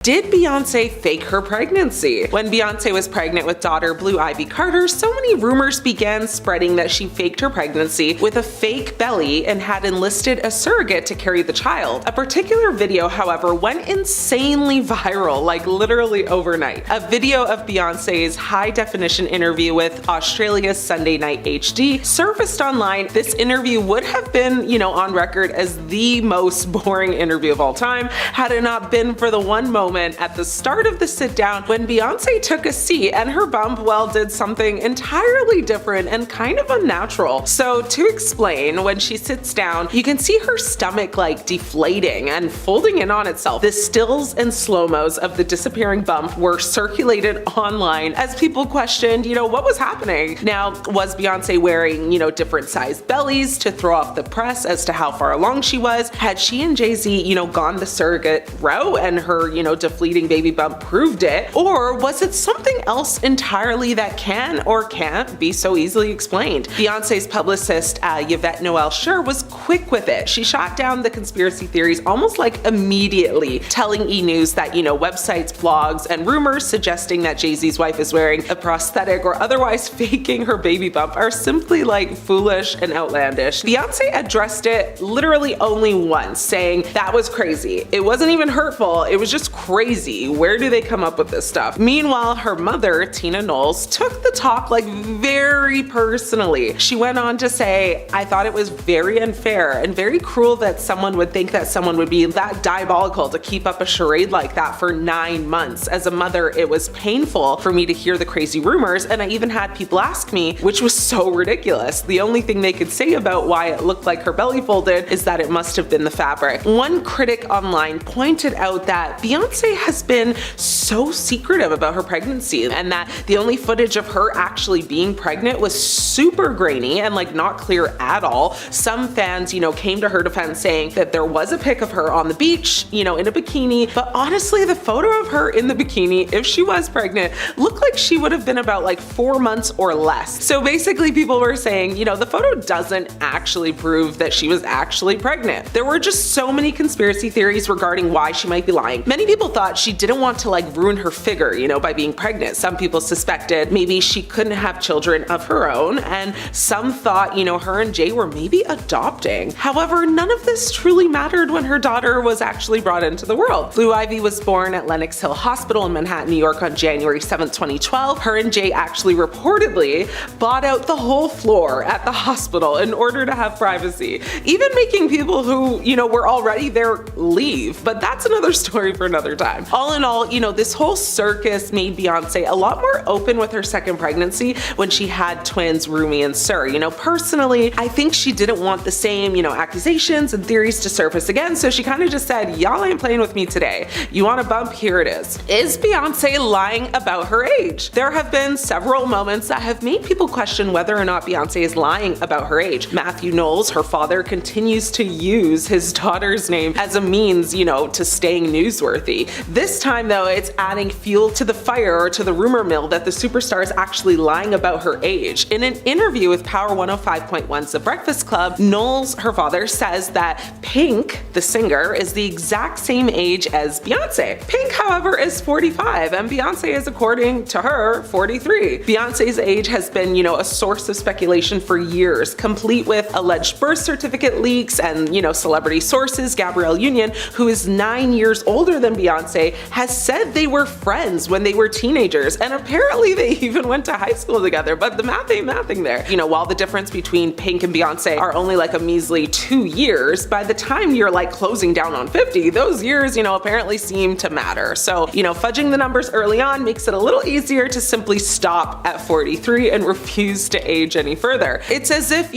Did Beyonce fake her pregnancy? When Beyonce was pregnant with daughter Blue Ivy Carter, so many rumors began spreading that she faked her pregnancy with a fake belly and had enlisted a surrogate to carry the child. A particular video, however, went insanely viral, like literally overnight. A video of Beyonce's high-definition interview with Australia's Sunday Night HD surfaced online. This interview would have been, on record as the most boring interview of all time had it not been for the one moment at the start of the sit down when Beyonce took a seat and her bump, did something entirely different and kind of unnatural. So to explain, when she sits down, you can see her stomach deflating and folding in on itself. The stills and slow-mos of the disappearing bump were circulated online as people questioned, what was happening? Now, was Beyonce wearing, different sized bellies to throw off the press as to how far along she was? Had she and Jay-Z, gone the surrogate route and her, defleeting baby bump proved it? Or was it something else entirely that can or can't be so easily explained? Beyonce's publicist, Yvette Noel Schur, was quick with it. She shot down the conspiracy theories almost immediately, telling E! News that, websites, blogs, and rumors suggesting that Jay-Z's wife is wearing a prosthetic or otherwise faking her baby bump are simply foolish and outlandish. Beyonce addressed it literally only once, saying that was crazy. It wasn't even hurtful, it was just crazy. Where do they come up with this stuff? Meanwhile, her mother, Tina Knowles, took the talk very personally. She went on to say, "I thought it was very unfair and very cruel that someone would think that someone would be that diabolical to keep up a charade like that for 9 months. As a mother, it was painful for me to hear the crazy rumors, and I even had people ask me, which was so ridiculous. The only thing they could say about why it looked like her belly folded is that it must have been the fabric." One critic online pointed out that Beyonce has been so secretive about her pregnancy and that the only footage of her actually being pregnant was super grainy and not clear at all. Some fans, came to her defense saying that there was a pic of her on the beach, in a bikini, but honestly the photo of her in the bikini, if she was pregnant, looked like she would have been about 4 months or less. So basically people were saying, the photo doesn't actually prove that she was actually pregnant. There were just so many conspiracy theories regarding why she might be lying. Many people thought she didn't want to ruin her figure, by being pregnant. Some people suspected maybe she couldn't have children of her own, and some thought, her and Jay were maybe adopting. However, none of this truly mattered when her daughter was actually brought into the world. Blue Ivy was born at Lenox Hill Hospital in Manhattan, New York on January 7th, 2012. Her and Jay actually reportedly bought out the whole floor at the hospital in order to have privacy, even making people who, were already there leave. But that's another story for another time. All in all, this whole circus made Beyonce a lot more open with her second pregnancy when she had twins Rumi and Sir. Personally, I think she didn't want the same, accusations and theories to surface again, so she kind of just said, y'all ain't playing with me today. You want a bump? Here it is. Is Beyonce lying about her age? There have been several moments that have made people question whether or not Beyonce is lying about her age. Matthew Knowles, her father, continues to use his daughter's name as a means, to staying newsworthy. This time though, it's adding fuel to the fire or to the rumor mill that the superstar is actually lying about her age. In an interview with Power 105.1's The Breakfast Club, Knowles, her father, says that Pink, the singer, is the exact same age as Beyonce. Pink, however, is 45 and Beyonce is, according to her, 43. Beyonce's age has been, a source of speculation for years, complete with alleged birth certificate leaks and, celebrity sources. Gabrielle Union, who is 9 years older than Beyonce, has said they were friends when they were teenagers, and apparently they even went to high school together, but the math ain't mathing there. While the difference between Pink and Beyonce are only a measly 2 years, by the time you're closing down on 50, those years, apparently seem to matter. So, fudging the numbers early on makes it a little easier to simply stop at 43 and refuse to age any further. It's as if,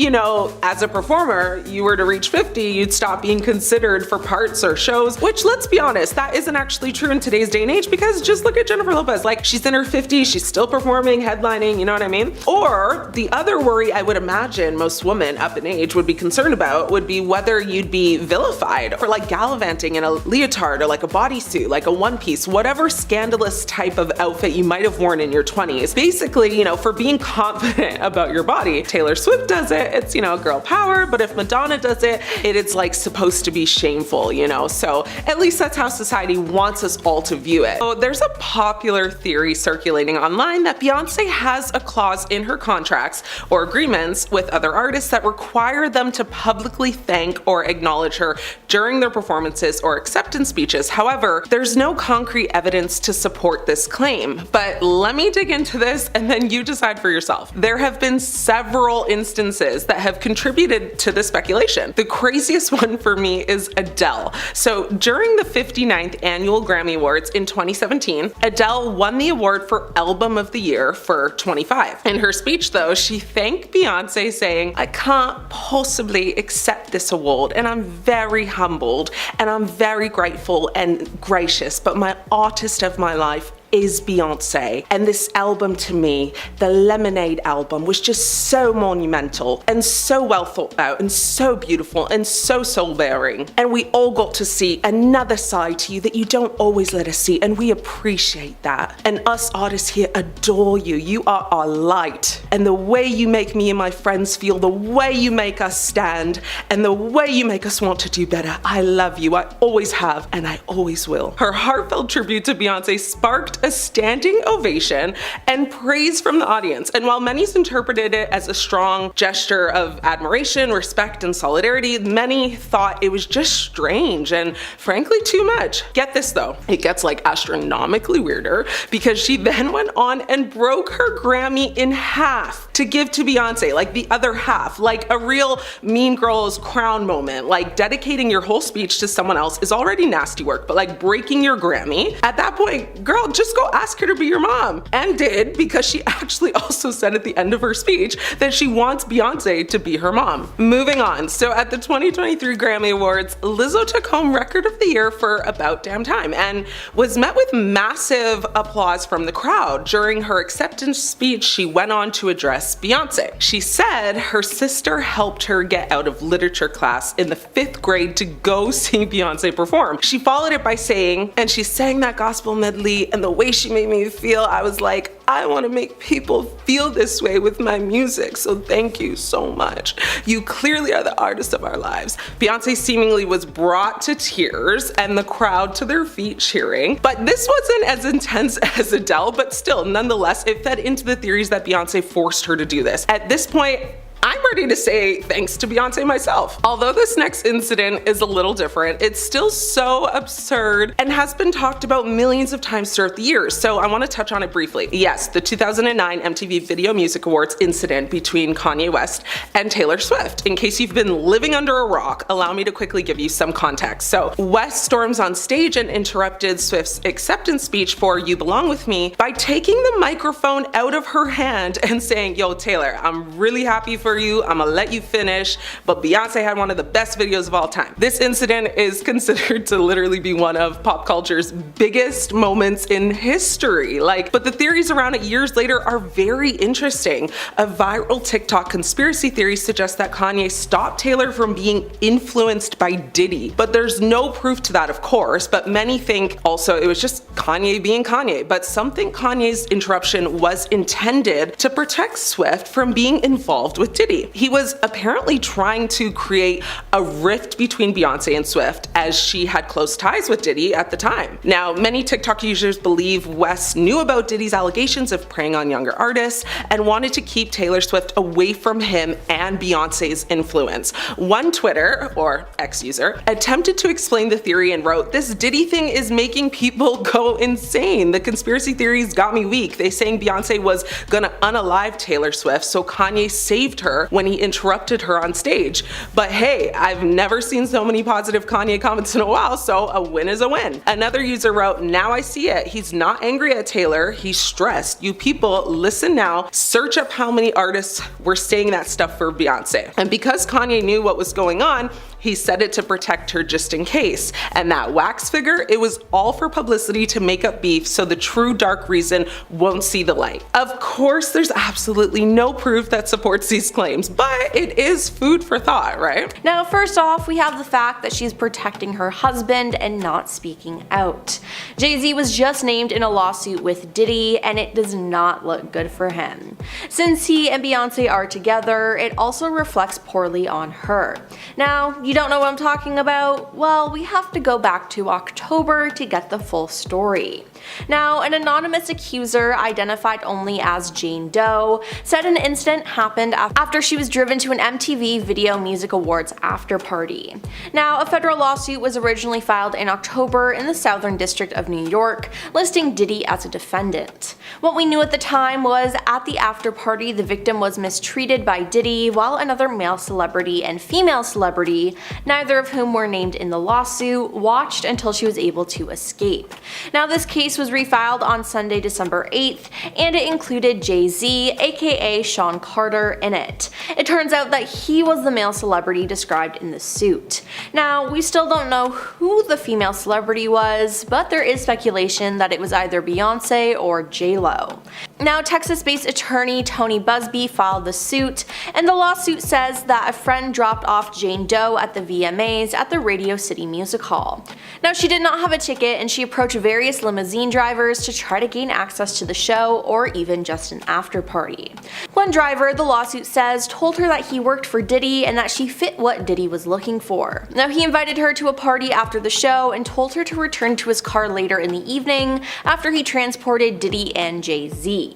as a performer, you were to reach 50, you'd stop being considered for parts or shows, which, let's be honest, that isn't actually true in today's day and age, because just look at Jennifer Lopez. She's in her 50s, she's still performing, headlining, you know what I mean? Or the other worry I would imagine most women up in age would be concerned about would be whether you'd be vilified for gallivanting in a leotard or a bodysuit, a one piece, whatever scandalous type of outfit you might have worn in your 20s. Basically, for being confident about your body. Taylor Swift does it, it's, girl power, but if Madonna does it, it's supposed to be shameful, So at least that's how society wants us all to view it. So there's a popular theory circulating online that Beyonce has a clause in her contracts or agreements with other artists that require them to publicly thank or acknowledge her during their performances or acceptance speeches. However, there's no concrete evidence to support this claim. But let me dig into this and then you decide for yourself. There have been several instances that have contributed to the speculation. The craziest one for me is Adele. So during the 59th annual Grammy Awards in 2017, Adele won the award for Album of the Year for 25. In her speech though, she thanked Beyonce saying, "I can't possibly accept this award and I'm very humbled and I'm very grateful and gracious, but my artist of my life is Beyonce. And this album to me, the Lemonade album, was just so monumental and so well thought out and so beautiful and so soul-bearing. And we all got to see another side to you that you don't always let us see, and we appreciate that. And us artists here adore you. You are our light. And the way you make me and my friends feel, the way you make us stand, and the way you make us want to do better, I love you. I always have, and I always will." Her heartfelt tribute to Beyonce sparked a standing ovation and praise from the audience. And while many interpreted it as a strong gesture of admiration, respect, and solidarity, many thought it was just strange and frankly too much. Get this though, it gets like astronomically weirder because she then went on and broke her Grammy in half to give to Beyonce, like the other half, like a real Mean Girls crown moment. Like dedicating your whole speech to someone else is already nasty work, but like breaking your Grammy, at that point, girl, just go ask her to be your mom. And did, because she actually also said at the end of her speech that she wants Beyonce to be her mom. Moving on, so at the 2023 Grammy Awards, Lizzo took home Record of the Year for About Damn Time and was met with massive applause from the crowd. During her acceptance speech, she went on to address Beyonce. She said her sister helped her get out of literature class in the 5th grade to go see Beyonce perform. She followed it by saying, and she sang that gospel medley, and the way she made me feel, I was like, I want to make people feel this way with my music, so thank you so much. You clearly are the artist of our lives. Beyonce seemingly was brought to tears and the crowd to their feet cheering. But this wasn't as intense as Adele, but still, nonetheless, it fed into the theories that Beyonce forced her to do this. At this point, I'm ready to say thanks to Beyonce myself. Although this next incident is a little different, it's still so absurd and has been talked about millions of times throughout the years, so I want to touch on it briefly. Yes, the 2009 MTV Video Music Awards incident between Kanye West and Taylor Swift. In case you've been living under a rock, allow me to quickly give you some context. So West storms on stage and interrupted Swift's acceptance speech for You Belong With Me by taking the microphone out of her hand and saying, "Yo, Taylor, I'm really happy for you, I'm gonna let you finish, but Beyonce had one of the best videos of all time." This incident is considered to literally be one of pop culture's biggest moments in history. But the theories around it years later are very interesting. A viral TikTok conspiracy theory suggests that Kanye stopped Taylor from being influenced by Diddy, but there's no proof to that, of course, but many think also it was just Kanye being Kanye, but some think Kanye's interruption was intended to protect Swift from being involved with Diddy. He was apparently trying to create a rift between Beyonce and Swift, as she had close ties with Diddy at the time. Now, many TikTok users believe West knew about Diddy's allegations of preying on younger artists and wanted to keep Taylor Swift away from him and Beyonce's influence. One Twitter, or X user, attempted to explain the theory and wrote, "This Diddy thing is making people go insane. The conspiracy theories got me weak. They saying Beyonce was gonna unalive Taylor Swift, so Kanye saved her when he interrupted her on stage. But hey, I've never seen so many positive Kanye comments in a while, so a win is a win." Another user wrote, "Now I see it. He's not angry at Taylor, he's stressed. You people, listen now, search up how many artists were saying that stuff for Beyonce." And because Kanye knew what was going on, he said it to protect her just in case. And that wax figure, it was all for publicity to make up beef so the true dark reason won't see the light. Of course, there's absolutely no proof that supports these claims, but it is food for thought, right? Now, first off, we have the fact that she's protecting her husband and not speaking out. Jay-Z was just named in a lawsuit with Diddy, and it does not look good for him. Since he and Beyonce are together, it also reflects poorly on her. Now, you You don't know what I'm talking about? Well, we have to go back to October to get the full story. Now, an anonymous accuser, identified only as Jane Doe, said an incident happened after she was driven to an MTV Video Music Awards after party. Now, a federal lawsuit was originally filed in October in the Southern District of New York, listing Diddy as a defendant. What we knew at the time was, at the after party, the victim was mistreated by Diddy, while another male celebrity and female celebrity, neither of whom were named in the lawsuit, watched until she was able to escape. Now, this case was refiled on Sunday, December 8th, and it included Jay-Z, aka Sean Carter, in it. It turns out that he was the male celebrity described in the suit. Now, we still don't know who the female celebrity was, but there is speculation that it was either Beyonce or J-Lo. Now, Texas-based attorney Tony Busby filed the suit, and the lawsuit says that a friend dropped off Jane Doe at the VMAs at the Radio City Music Hall. Now, she did not have a ticket, and she approached various limousine drivers to try to gain access to the show, or even just an after party. One driver, the lawsuit says, told her that he worked for Diddy and that she fit what Diddy was looking for. Now, he invited her to a party after the show and told her to return to his car later in the evening after he transported Diddy and Jay-Z.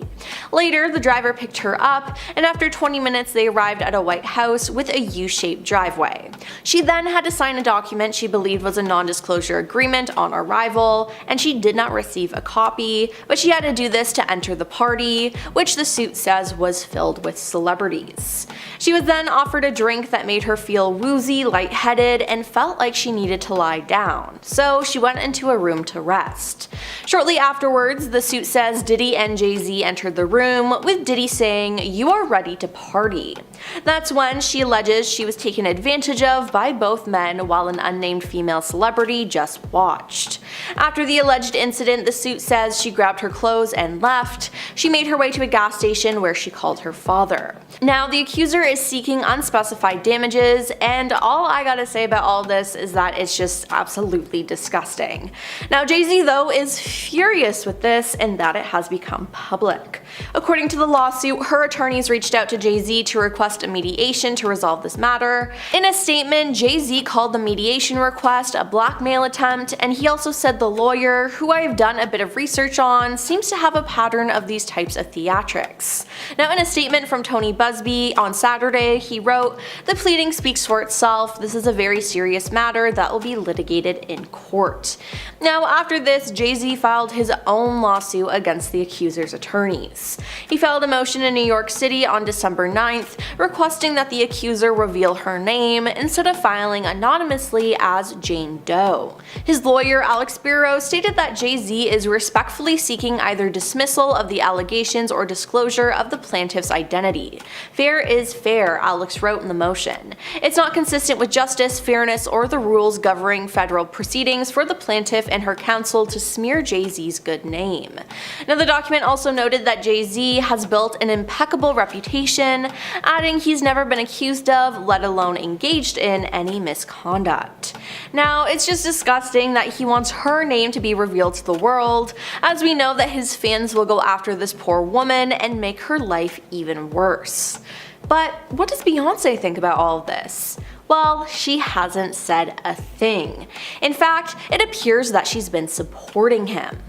Later, the driver picked her up, and after 20 minutes they arrived at a white house with a U-shaped driveway. She then had to sign a document she believed was a non-disclosure agreement on arrival, and she did not receive a copy, but she had to do this to enter the party, which the suit says was filled with celebrities. She was then offered a drink that made her feel woozy, lightheaded, and felt like she needed to lie down, so she went into a room to rest. Shortly afterwards, the suit says Diddy and Jay-Z entered the room, with Diddy saying, "You are ready to party." That's when she alleges she was taken advantage of by both men while an unnamed female celebrity just watched. After the alleged incident, the suit says she grabbed her clothes and left. She made her way to a gas station where she called her father. Now, the accuser is seeking unspecified damages, and all I gotta say about all this is that it's just absolutely disgusting. Now, Jay-Z though is furious with this and that it has become public. According to the lawsuit, her attorneys reached out to Jay-Z to request a mediation to resolve this matter. In a statement, Jay-Z called the mediation request a blackmail attempt, and he also said the lawyer, who I have done a bit of research on, seems to have a pattern of these types of theatrics. Now, in a statement from Tony Busby on Saturday, he wrote, "The pleading speaks for itself. This is a very serious matter that will be litigated in court." Now, after this, Jay-Z filed his own lawsuit against the accuser's attorneys. He filed a motion in New York City on December 9th, requesting that the accuser reveal her name instead of filing anonymously as Jane Doe. His lawyer, Alex Spiro, stated that Jay-Z is respectfully seeking either dismissal of the allegations or disclosure of the plaintiff's identity. "Fair is fair," Alex wrote in the motion. "It's not consistent with justice, fairness, or the rules governing federal proceedings for the plaintiff and her counsel to smear Jay-Z's good name." Now, the document also noted that Jay-Z has built an impeccable reputation, adding he's never been accused of, let alone engaged in, any misconduct. Now, it's just disgusting that he wants her name to be revealed to the world, as we know that his fans will go after this poor woman and make her life even worse. But what does Beyonce think about all of this? Well, she hasn't said a thing. In fact, it appears that she's been supporting him.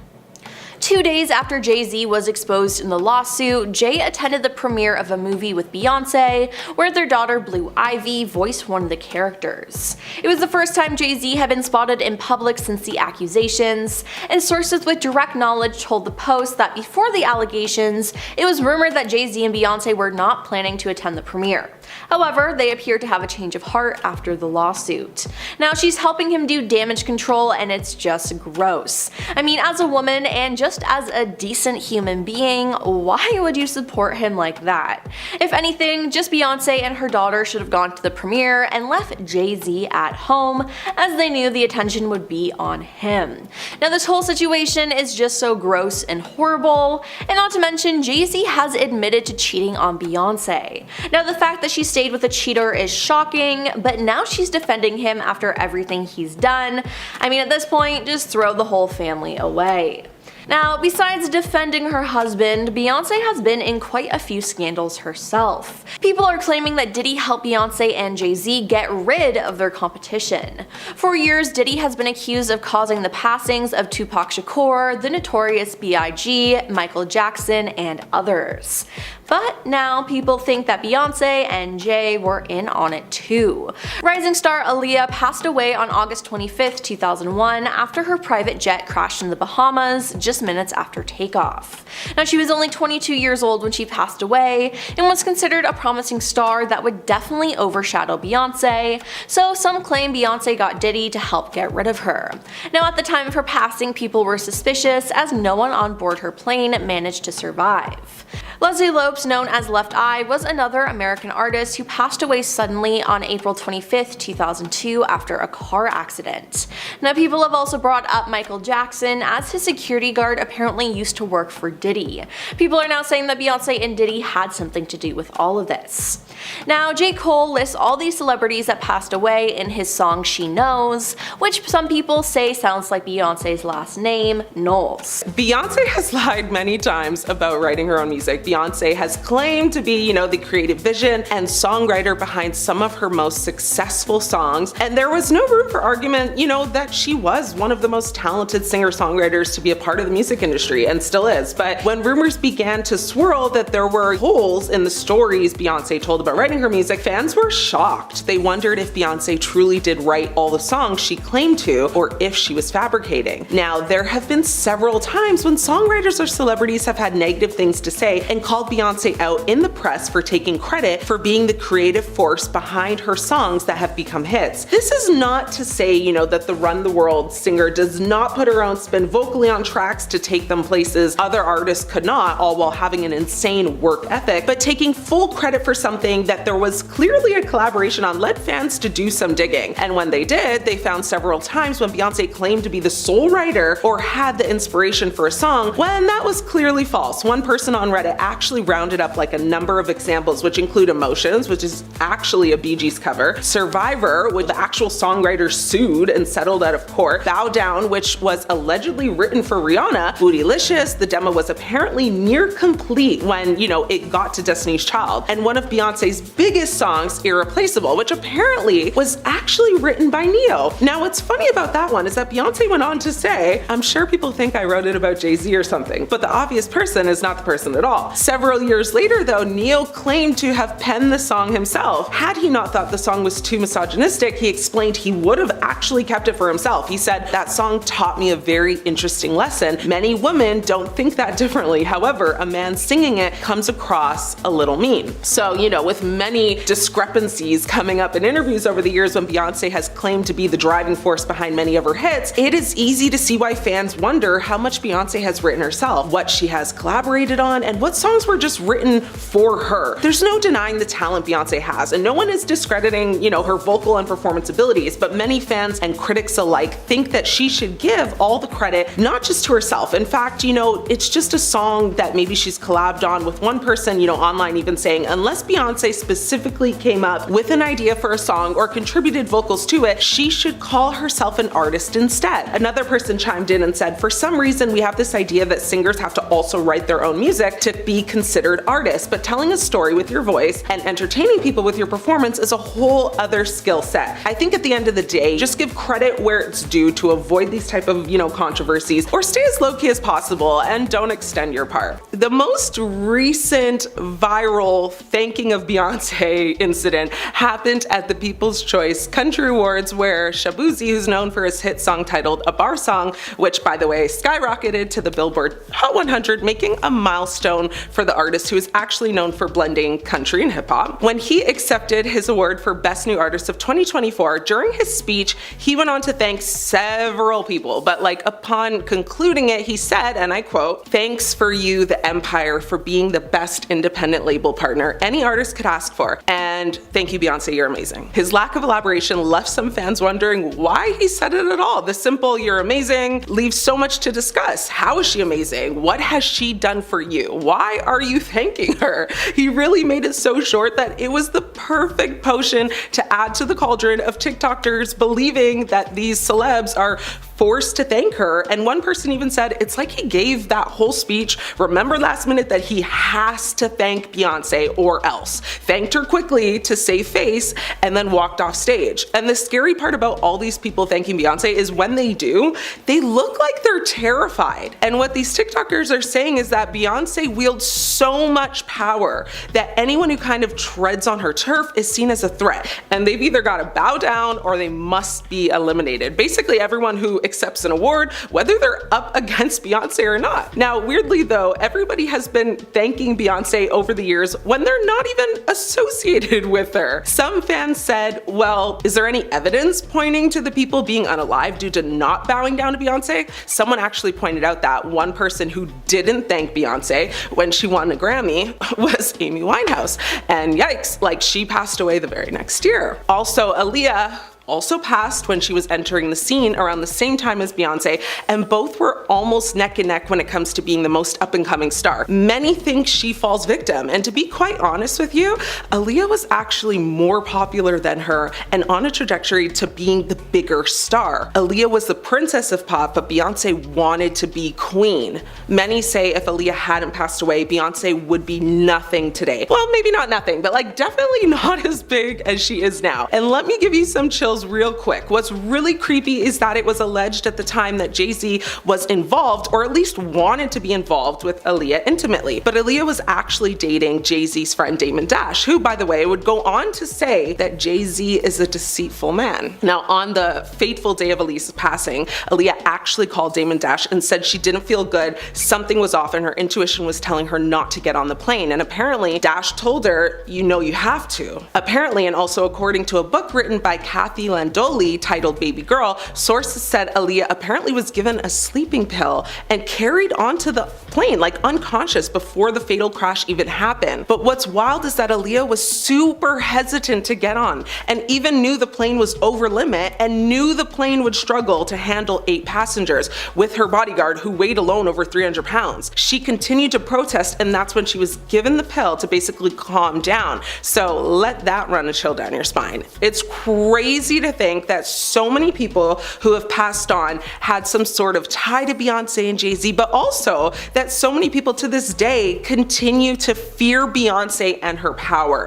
2 days after Jay-Z was exposed in the lawsuit, Jay attended the premiere of a movie with Beyonce, where their daughter Blue Ivy voiced one of the characters. It was the first time Jay-Z had been spotted in public since the accusations, and sources with direct knowledge told the Post that before the allegations, it was rumored that Jay-Z and Beyonce were not planning to attend the premiere. However, they appear to have a change of heart after the lawsuit. Now, she's helping him do damage control, and it's just gross. I mean, as a woman and just as a decent human being, why would you support him like that? If anything, just Beyonce and her daughter should have gone to the premiere and left Jay-Z at home, as they knew the attention would be on him. Now, this whole situation is just so gross and horrible, and not to mention, Jay-Z has admitted to cheating on Beyonce. Now, the fact that she stayed with a cheater is shocking, but now she's defending him after everything he's done. I mean, at this point, just throw the whole family away. Now, besides defending her husband, Beyonce has been in quite a few scandals herself. People are claiming that Diddy helped Beyonce and Jay-Z get rid of their competition. For years, Diddy has been accused of causing the passings of Tupac Shakur, the Notorious B.I.G., Michael Jackson, and others. But now people think that Beyonce and Jay were in on it too. Rising star Aaliyah passed away on August 25, 2001 after her private jet crashed in the Bahamas just minutes after takeoff. Now, she was only 22 years old when she passed away and was considered a promising star that would definitely overshadow Beyonce, so some claim Beyonce got Diddy to help get rid of her. Now, at the time of her passing, people were suspicious as no one on board her plane managed to survive. Leslie Lopes, known as Left Eye, was another American artist who passed away suddenly on April 25, 2002 after a car accident. Now, people have also brought up Michael Jackson, as his security guard apparently used to work for Diddy. People are now saying that Beyonce and Diddy had something to do with all of this. Now, J. Cole lists all these celebrities that passed away in his song She Knows, which some people say sounds like Beyonce's last name, Knowles. Beyonce has lied many times about writing her own music. Beyonce has claimed to be, the creative vision and songwriter behind some of her most successful songs, and there was no room for argument, that she was one of the most talented singer-songwriters to be a part of the music industry, and still is. But when rumors began to swirl that there were holes in the stories Beyonce told about writing her music, fans were shocked. They wondered if Beyonce truly did write all the songs she claimed to, or if she was fabricating. Now, there have been several times when songwriters or celebrities have had negative things to say and called Beyonce out in the press for taking credit for being the creative force behind her songs that have become hits. This is not to say, that the Run the World singer does not put her own spin vocally on tracks to take them places other artists could not, all while having an insane work ethic, but taking full credit for something that there was clearly a collaboration on led fans to do some digging. And when they did, they found several times when Beyonce claimed to be the sole writer or had the inspiration for a song, when that was clearly false. One person on Reddit actually rounded up like a number of examples, which include Emotions, which is actually a Bee Gees cover, Survivor, which the actual songwriter sued and settled out of court, Bow Down, which was allegedly written for Rihanna, Bootylicious, the demo was apparently near complete when, it got to Destiny's Child, and one of Beyonce's biggest songs, Irreplaceable, which apparently was actually written by Ne-Yo. Now, what's funny about that one is that Beyonce went on to say, "I'm sure people think I wrote it about Jay-Z or something, but the obvious person is not the person at all." Several years later, though, Ne-Yo claimed to have penned the song himself. Had he not thought the song was too misogynistic, he explained he would have actually kept it for himself. He said, "That song taught me a very interesting lesson. Many women don't think that differently. However, a man singing it comes across a little mean." So, with many discrepancies coming up in interviews over the years when Beyonce has claimed to be the driving force behind many of her hits, it is easy to see why fans wonder how much Beyonce has written herself, what she has collaborated on, and what songs were just written for her. There's no denying the talent Beyonce has, and no one is discrediting, her vocal and performance abilities, but many fans and critics alike think that she should give all the credit, not just to herself. In fact, it's just a song that maybe she's collabed on with one person, online even saying, unless Beyonce specifically came up with an idea for a song or contributed vocals to it, she should call herself an artist instead. Another person chimed in and said, "For some reason, we have this idea that singers have to also write their own music to be considered artists, but telling a story with your voice and entertaining people with your performance is a whole other skill set. I think at the end of the day, just give credit where it's due to avoid these type of, controversies, or stay as low-key as possible and don't extend your part." The most recent viral thanking of Beyonce incident happened at the People's Choice Country Awards, where Shabuzi, who's known for his hit song titled A Bar Song, which by the way skyrocketed to the Billboard Hot 100, making a milestone for the artist who is actually known for blending country and hip-hop. When he accepted his award for Best New Artist of 2024, during his speech, he went on to thank several people, but upon concluding it, he said, and I quote, "Thanks for you, the Empire, for being the best independent label partner any artist could ask for, and thank you, Beyonce, you're amazing." His lack of elaboration left some fans wondering why he said it at all. The simple "you're amazing" leaves so much to discuss. How is she amazing? What has she done for you? Why are you thanking her? He really made it so short that it was the perfect potion to add to the cauldron of TikTokers believing that these celebs are forced to thank her, and one person even said it's like he gave that whole speech, remembered last minute that he has to thank Beyonce or else. Thanked her quickly to save face, and then walked off stage. And the scary part about all these people thanking Beyonce is when they do, they look like they're terrified. And what these TikTokers are saying is that Beyonce wields so much power that anyone who kind of treads on her turf is seen as a threat, and they've either got to bow down or they must be eliminated. Basically everyone who accepts an award, whether they're up against Beyonce or not. Now, weirdly though, everybody has been thanking Beyonce over the years when they're not even associated with her. Some fans said, well, is there any evidence pointing to the people being unalive due to not bowing down to Beyonce? Someone actually pointed out that one person who didn't thank Beyonce when she won a Grammy was Amy Winehouse. And yikes, like she passed away the very next year. Also, Aaliyah also passed when she was entering the scene around the same time as Beyonce, and both were almost neck and neck when it comes to being the most up and coming star. Many think she falls victim, and to be quite honest with you, Aaliyah was actually more popular than her and on a trajectory to being the bigger star. Aaliyah was the princess of pop, but Beyonce wanted to be queen. Many say if Aaliyah hadn't passed away, Beyonce would be nothing today. Well, maybe not nothing, but like definitely not as big as she is now. And let me give you some chills real quick. What's really creepy is that it was alleged at the time that Jay-Z was involved, or at least wanted to be involved with Aaliyah intimately. But Aaliyah was actually dating Jay-Z's friend Damon Dash, who, by the way, would go on to say that Jay-Z is a deceitful man. Now, on the fateful day of Aaliyah's passing, Aaliyah actually called Damon Dash and said she didn't feel good, something was off, and her intuition was telling her not to get on the plane. And apparently, Dash told her, you know you have to. Apparently, and also according to a book written by Kathy Landoli titled Baby Girl, sources said Aaliyah apparently was given a sleeping pill and carried onto the plane like unconscious before the fatal crash even happened. But what's wild is that Aaliyah was super hesitant to get on, and even knew the plane was over limit and knew the plane would struggle to handle 8 passengers with her bodyguard who weighed alone over 300 pounds. She continued to protest, and that's when she was given the pill to basically calm down. So let that run a chill down your spine. It's crazy to think that so many people who have passed on had some sort of tie to Beyonce and Jay-Z, but also that so many people to this day continue to fear Beyonce and her power.